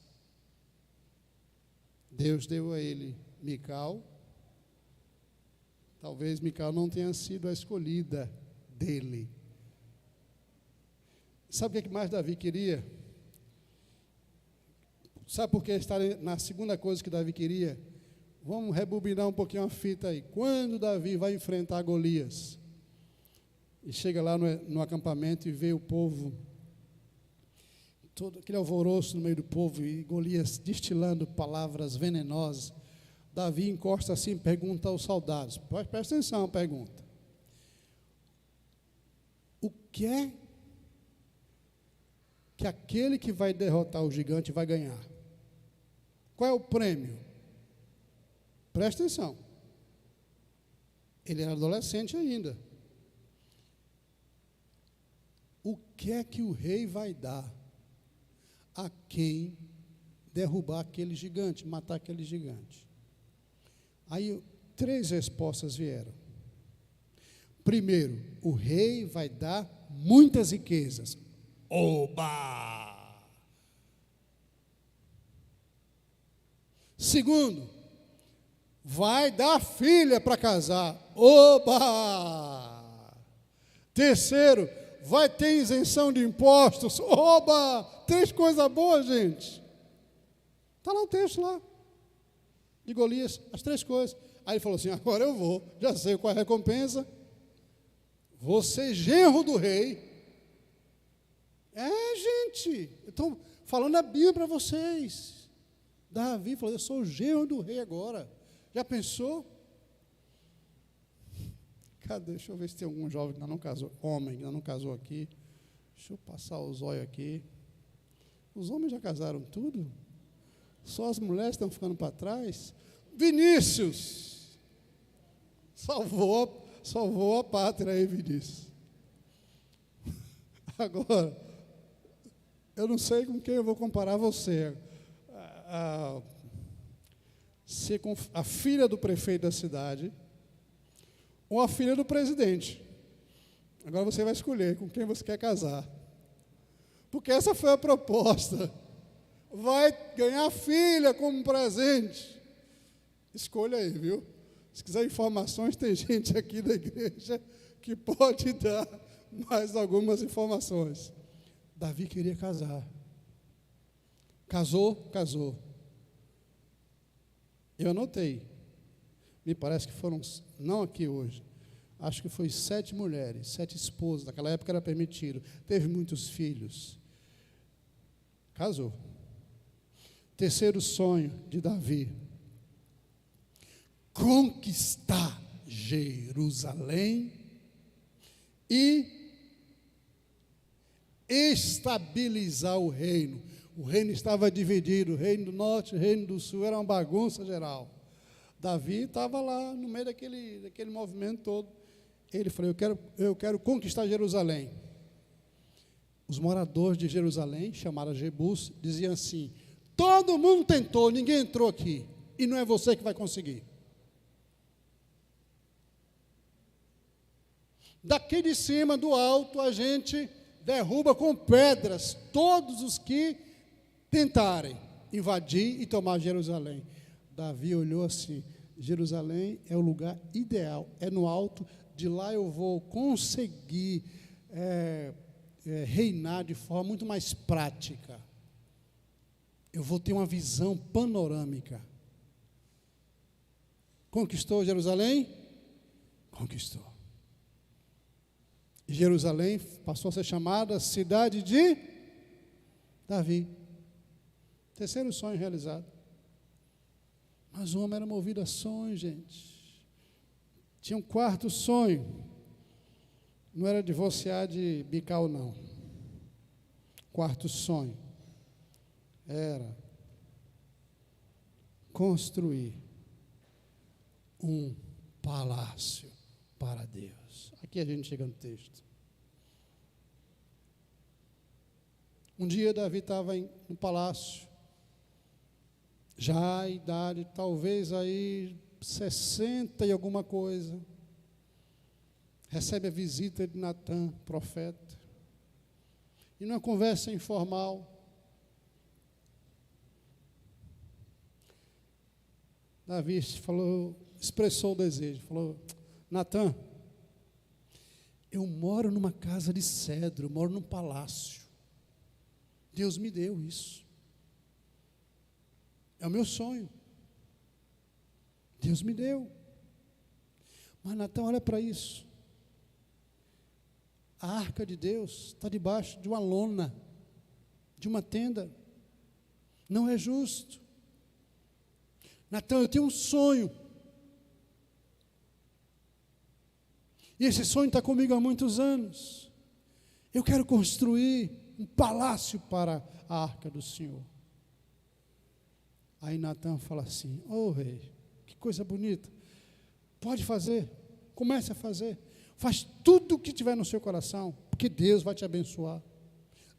Deus deu a ele Mical. Talvez Mical não tenha sido a escolhida dele. Sabe o que mais Davi queria? Sabe por que está na segunda coisa que Davi queria? Vamos rebobinar um pouquinho a fita aí. Quando Davi vai enfrentar Golias, e chega lá no acampamento e vê o povo, todo aquele alvoroço no meio do povo, e Golias destilando palavras venenosas, Davi encosta assim e pergunta aos soldados, presta atenção à pergunta: o que é que aquele que vai derrotar o gigante vai ganhar? Qual é o prêmio? Presta atenção. Ele era adolescente ainda. O que é que o rei vai dar a quem derrubar aquele gigante, matar aquele gigante? Aí 3 respostas vieram. Primeiro, o rei vai dar muitas riquezas. Oba! Segundo, vai dar filha para casar. Oba! Terceiro, vai ter isenção de impostos. Oba! 3 coisas boas, gente. Está lá o texto lá. De Golias, as 3 coisas. Aí ele falou assim: agora eu vou, já sei qual é a recompensa. Vou ser genro do rei. Gente, eu estou falando a Bíblia para vocês. Davi falou: eu sou o genro do rei agora. Já pensou? Cadê? Deixa eu ver se tem algum jovem que ainda não casou, homem que ainda não casou aqui. Deixa eu passar os olhos aqui. Os homens já casaram tudo? Só as mulheres estão ficando para trás? Vinícius! Salvou a pátria aí, Vinícius. Agora, eu não sei com quem eu vou comparar você. Ser com a filha do prefeito da cidade ou a filha do presidente. Agora você vai escolher com quem você quer casar. Porque essa foi a proposta. Vai ganhar filha como presente. Escolha aí, viu? Se quiser informações, tem gente aqui da igreja que pode dar mais algumas informações. Davi queria casar. Casou? Casou. Eu anotei. Me parece que foram, não aqui hoje, acho que foi 7 mulheres, 7 esposas. Naquela época era permitido. Teve muitos filhos. Casou. Terceiro sonho de Davi: conquistar Jerusalém e estabilizar o reino. O reino estava dividido, o reino do norte, o reino do sul, era uma bagunça geral. Davi estava lá no meio daquele movimento todo. Ele falou: eu quero conquistar Jerusalém. Os moradores de Jerusalém, chamaram Jebus, diziam assim: todo mundo tentou, ninguém entrou aqui, e não é você que vai conseguir. Daqui de cima, do alto, a gente derruba com pedras todos os que tentarem invadir e tomar Jerusalém. Davi olhou assim: Jerusalém é o lugar ideal, é no alto, de lá eu vou conseguir reinar de forma muito mais prática. Eu vou ter uma visão panorâmica. Conquistou Jerusalém? Conquistou. E Jerusalém passou a ser chamada cidade de Davi. Terceiro sonho realizado. Mas o homem era movido a sonhos, gente. Tinha um quarto sonho. Não era divorciar de Bical, não. Quarto sonho era construir um palácio para Deus. Aqui a gente chega no texto. Um dia Davi estava no palácio, já a idade, talvez aí 60 e alguma coisa, recebe a visita de Natã, profeta, e numa conversa informal, Davi expressou o desejo, falou: Natã, eu moro numa casa de cedro, eu moro num palácio. Deus me deu isso. É o meu sonho. Deus me deu. Mas Natã, olha para isso. A arca de Deus está debaixo de uma lona, de uma tenda. Não é justo. Natã, eu tenho um sonho. E esse sonho está comigo há muitos anos. Eu quero construir um palácio para a arca do Senhor. Aí Natã fala assim: ô rei, que coisa bonita. Pode fazer, comece a fazer. Faz tudo o que tiver no seu coração, porque Deus vai te abençoar.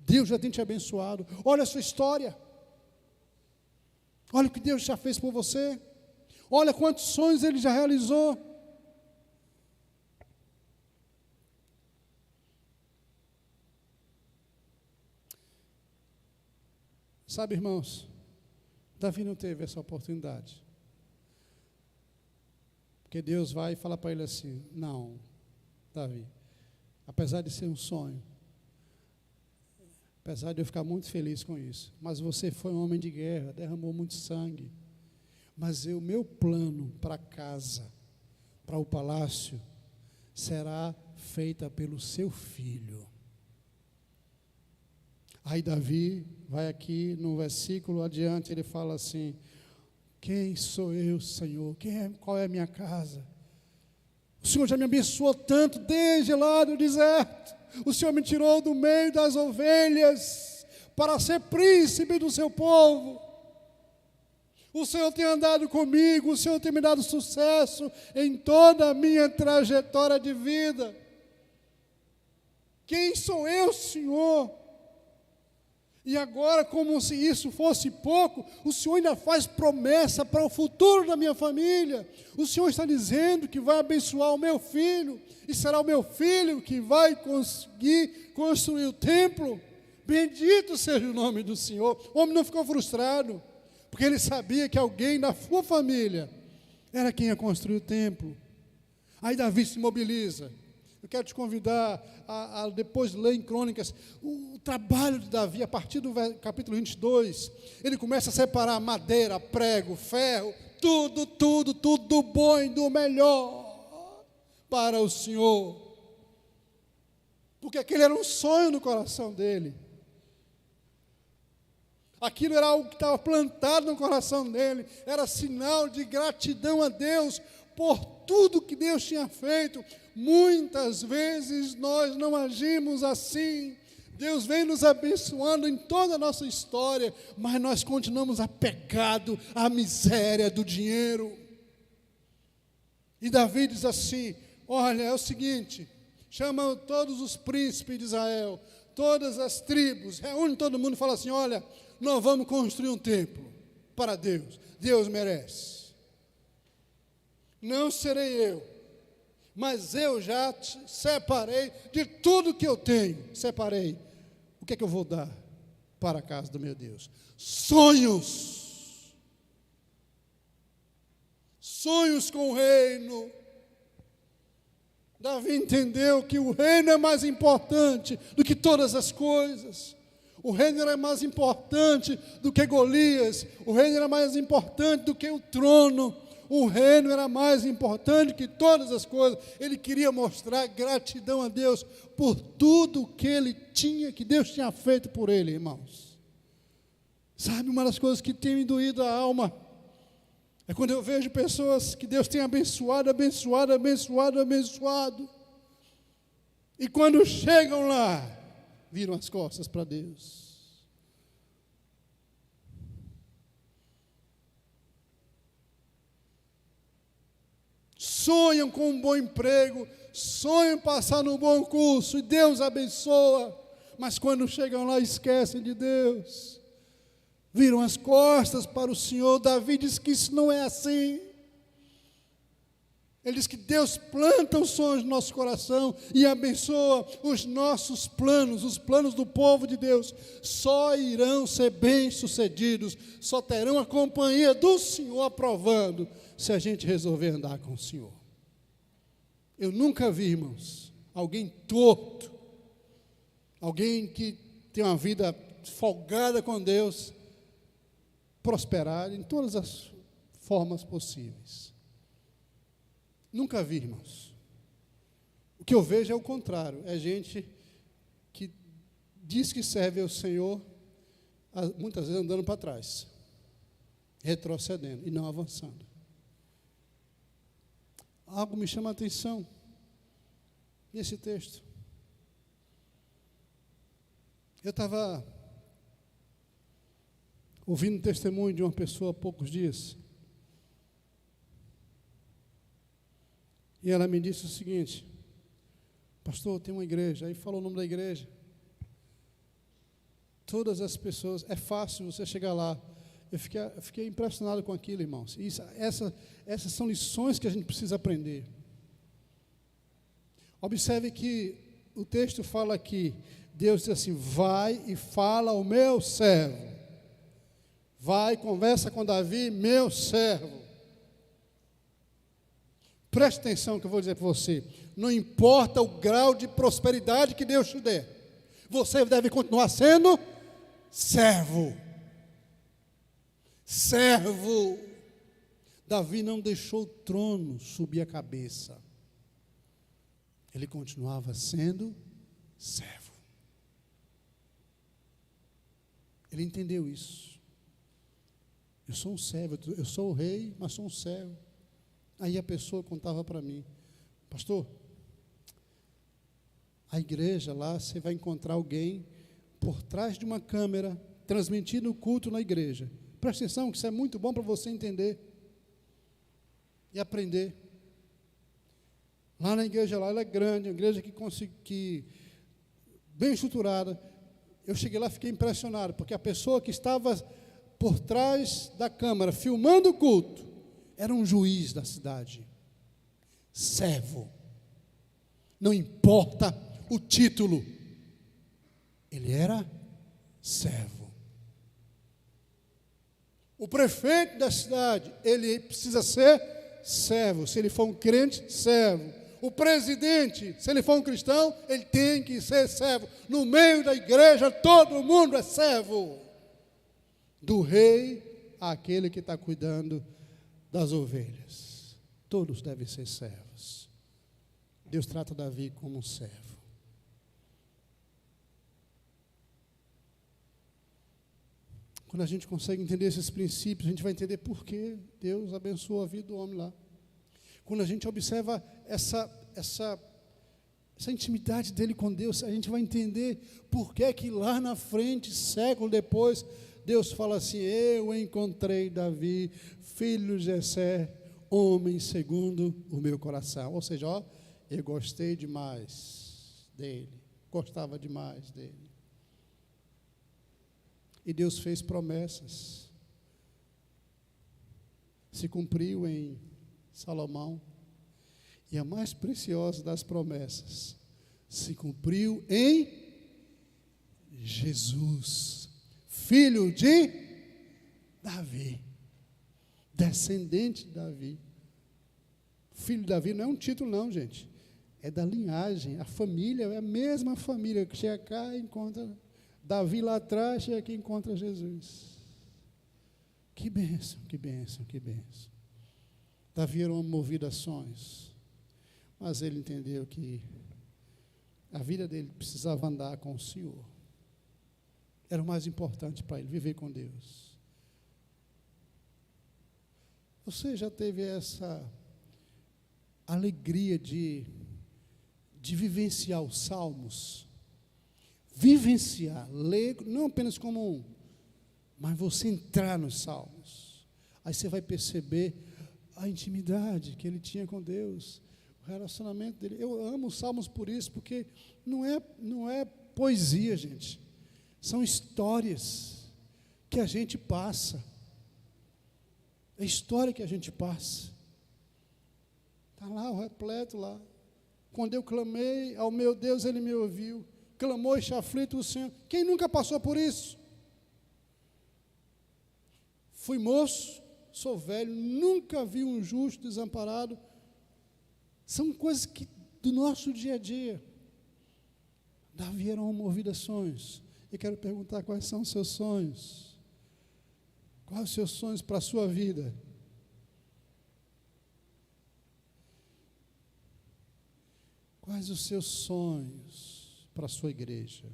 Deus já tem te abençoado. Olha a sua história. Olha o que Deus já fez por você. Olha quantos sonhos Ele já realizou. Sabe, irmãos, Davi não teve essa oportunidade. Porque Deus vai e fala para ele assim: não, Davi, apesar de ser um sonho, apesar de eu ficar muito feliz com isso, mas você foi um homem de guerra, derramou muito sangue, mas o meu plano para a casa, para o palácio, será feita pelo seu filho. Aí Davi vai aqui no versículo adiante, ele fala assim: quem sou eu, Senhor? Qual é a minha casa? O Senhor já me abençoou tanto desde lá do deserto. O Senhor me tirou do meio das ovelhas para ser príncipe do seu povo. O Senhor tem andado comigo, o Senhor tem me dado sucesso em toda a minha trajetória de vida. Quem sou eu, Senhor? E agora, como se isso fosse pouco, o Senhor ainda faz promessa para o futuro da minha família. O Senhor está dizendo que vai abençoar o meu filho, e será o meu filho que vai conseguir construir o templo. Bendito seja o nome do Senhor. O homem não ficou frustrado, porque ele sabia que alguém da sua família era quem ia construir o templo. Aí Davi se mobiliza. Eu quero te convidar a depois ler em Crônicas o trabalho de Davi, a partir do capítulo 22, ele começa a separar madeira, prego, ferro, tudo do bom e do melhor para o Senhor, porque aquele era um sonho no coração dele, aquilo era algo que estava plantado no coração dele, era sinal de gratidão a Deus por tudo que Deus tinha feito. Muitas vezes nós não agimos assim. Deus vem nos abençoando em toda a nossa história, mas nós continuamos apegados à miséria do dinheiro. E Davi diz assim: olha, é o seguinte, chama todos os príncipes de Israel, todas as tribos, reúne todo mundo e fala assim: olha, nós vamos construir um templo para Deus. Deus merece. Não serei eu, mas eu já te separei de tudo que eu tenho. Separei. O que é que eu vou dar para a casa do meu Deus? Sonhos. Sonhos com o reino. Davi entendeu que o reino é mais importante do que todas as coisas. O reino era mais importante do que Golias. O reino era mais importante do que o trono. O reino era mais importante que todas as coisas. Ele queria mostrar gratidão a Deus por tudo que ele tinha, que Deus tinha feito por ele, irmãos. Sabe, uma das coisas que tem me doído a alma é quando eu vejo pessoas que Deus tem abençoado, abençoado, abençoado, abençoado. E quando chegam lá, viram as costas para Deus. Sonham com um bom emprego, sonham passar num bom curso, e Deus abençoa. Mas quando chegam lá, esquecem de Deus. Viram as costas para o Senhor. Davi diz que isso não é assim. Ele diz que Deus planta os sonhos no nosso coração e abençoa os nossos planos, os planos do povo de Deus. Só irão ser bem-sucedidos, só terão a companhia do Senhor aprovando, se a gente resolver andar com o Senhor. Eu nunca vi, irmãos, alguém torto, alguém que tem uma vida folgada com Deus, prosperar em todas as formas possíveis. Nunca vi, irmãos. O que eu vejo é o contrário. É gente que diz que serve ao Senhor, muitas vezes andando para trás, retrocedendo e não avançando. Algo me chama a atenção nesse texto. Eu estava ouvindo um testemunho de uma pessoa há poucos dias. E ela me disse o seguinte: pastor, tem uma igreja. Aí falou o nome da igreja. Todas as pessoas, é fácil você chegar lá. Eu fiquei impressionado com aquilo, irmãos. Essas são lições que a gente precisa aprender. Observe que o texto fala aqui, Deus diz assim: vai e fala ao meu servo. Vai, conversa com Davi, meu servo. Preste atenção que eu vou dizer para você. Não importa o grau de prosperidade que Deus te der, você deve continuar sendo servo. Servo. Davi não deixou o trono subir a cabeça. Ele continuava sendo servo. Ele entendeu isso. Eu sou um servo, eu sou o rei, mas sou um servo. Aí a pessoa contava para mim: pastor, a igreja lá, você vai encontrar alguém por trás de uma câmera, transmitindo o culto na igreja. Presta atenção, que isso é muito bom para você entender e aprender. Lá na igreja, lá ela é grande, uma igreja que bem estruturada. Eu cheguei lá e fiquei impressionado, porque a pessoa que estava por trás da câmera, filmando o culto, era um juiz da cidade. Servo. Não importa o título, ele era servo. O prefeito da cidade, ele precisa ser servo. Se ele for um crente, servo. O presidente, se ele for um cristão, ele tem que ser servo. No meio da igreja, todo mundo é servo. Do rei àquele que está cuidando das ovelhas. Todos devem ser servos. Deus trata Davi como um servo. Quando a gente consegue entender esses princípios, a gente vai entender por que Deus abençoou a vida do homem lá. Quando a gente observa essa intimidade dele com Deus, a gente vai entender por que lá na frente, século depois, Deus fala assim: eu encontrei Davi, filho de Jessé, homem segundo o meu coração. Ou seja, eu gostei demais dele, gostava demais dele. E Deus fez promessas. Se cumpriu em Salomão. E a mais preciosa das promessas se cumpriu em Jesus, filho de Davi, descendente de Davi. Filho de Davi não é um título não, gente. É da linhagem, a família é a mesma família que chega cá e encontra Davi lá atrás, chega aqui e encontra Jesus. Que bênção, que bênção, que bênção. Davi era um movido a sonhos, mas ele entendeu que a vida dele precisava andar com o Senhor. Era o mais importante para ele, viver com Deus. Você já teve essa alegria de vivenciar os salmos? Vivenciar, ler, não apenas como um, mas você entrar nos salmos. Aí você vai perceber a intimidade que ele tinha com Deus, o relacionamento dele. Eu amo os salmos por isso, porque não é poesia, gente. São histórias que a gente passa. É história que a gente passa. Está lá, o repleto lá. Quando eu clamei ao meu Deus, Ele me ouviu. Clamou e aflito o Senhor. Quem nunca passou por isso? Fui moço, sou velho, nunca vi um justo desamparado. São coisas do nosso dia a dia. Davi era um movido a sonhos. E quero perguntar quais são os seus sonhos. Quais os seus sonhos para a sua vida? Quais os seus sonhos para a sua igreja?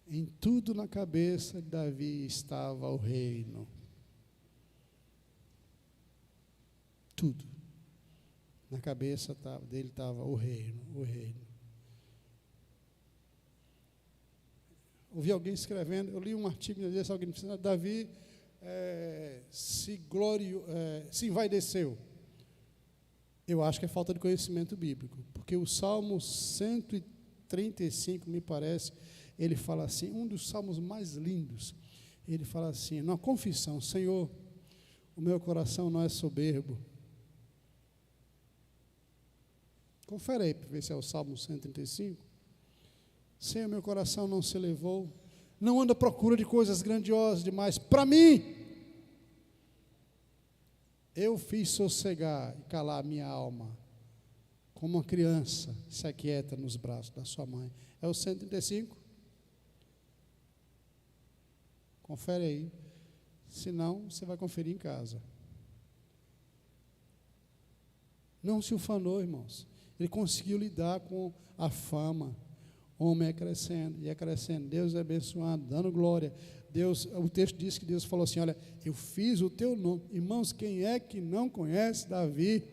Em tudo na cabeça de Davi estava o reino. Tudo. Na cabeça dele estava o reino, o reino. Ouvi alguém escrevendo, eu li um artigo desse, alguém dizendo, Davi se envaideceu. Eu acho que é falta de conhecimento bíblico, porque o Salmo 135, me parece, ele fala assim, um dos salmos mais lindos, ele fala assim, na confissão, Senhor, o meu coração não é soberbo. Confere aí, para ver se é o Salmo 135. Senhor, meu coração não se elevou, não anda à procura de coisas grandiosas demais. Para mim, eu fiz sossegar e calar a minha alma, como uma criança se aquieta nos braços da sua mãe. É o 135? Confere aí. Se não, você vai conferir em casa. Não se ufanou, irmãos. Ele conseguiu lidar com a fama. O homem é crescendo, e é crescendo. Deus é abençoando, dando glória. Deus, o texto diz que Deus falou assim, olha, eu fiz o teu nome. Irmãos, quem é que não conhece Davi?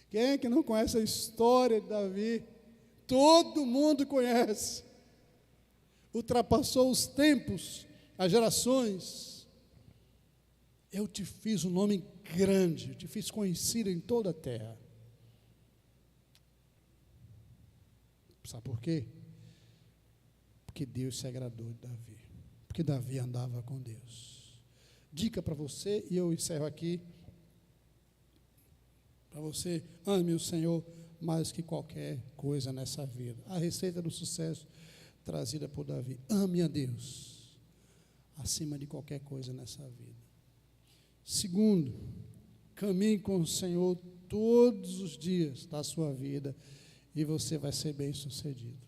Quem é que não conhece a história de Davi? Todo mundo conhece. Ultrapassou os tempos, as gerações. Eu te fiz um nome grande, eu te fiz conhecido em toda a terra. Sabe por quê? Porque Deus se agradou de Davi. Porque Davi andava com Deus. Dica para você, e eu encerro aqui. Para você, ame o Senhor mais que qualquer coisa nessa vida. A receita do sucesso trazida por Davi. Ame a Deus acima de qualquer coisa nessa vida. Segundo, caminhe com o Senhor todos os dias da sua vida e você vai ser bem sucedido.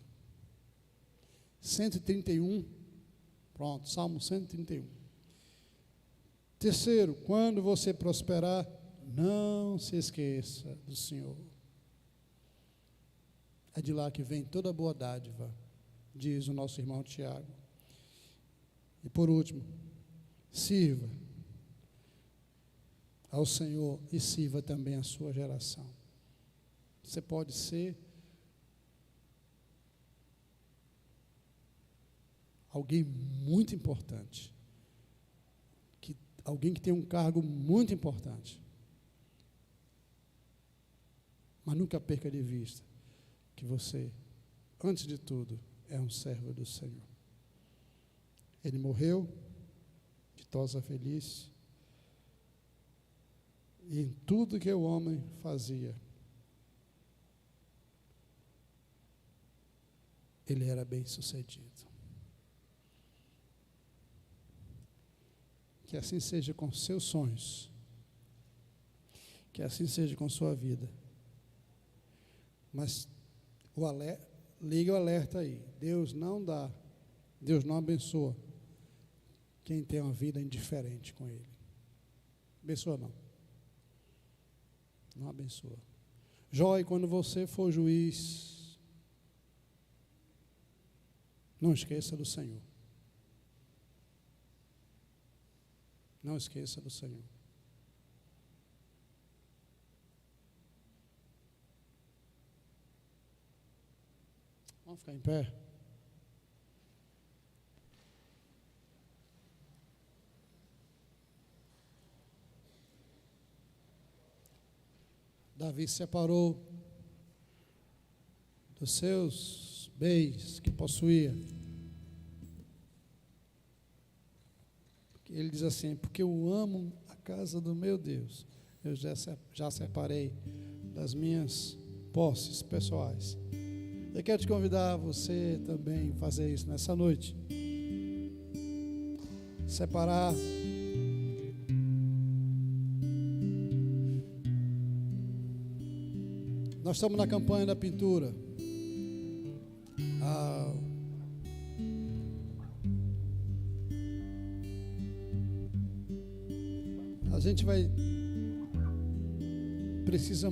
131, pronto, Salmo 131. Terceiro, quando você prosperar, não se esqueça do Senhor. É de lá que vem toda boa dádiva, diz o nosso irmão Tiago. E por último, sirva ao Senhor e sirva também a sua geração. Você pode ser alguém muito importante, alguém que tem um cargo muito importante, mas nunca perca de vista que você, antes de tudo, é um servo do Senhor. Ele morreu, ditosa feliz, e em tudo que o homem fazia, ele era bem sucedido. Que assim seja com seus sonhos. Que assim seja com sua vida. Mas liga o alerta aí. Deus não dá, Deus não abençoa quem tem uma vida indiferente com Ele. Abençoa não. Não abençoa. Jó, e quando você for juiz, não esqueça do Senhor. Não esqueça do Senhor. Vamos ficar em pé? Davi separou dos seus bens que possuía. Ele diz assim: porque eu amo a casa do meu Deus, eu já separei das minhas posses pessoais. Eu quero te convidar a você também fazer isso nessa noite. Separar. Nós estamos na campanha da pintura. A gente precisa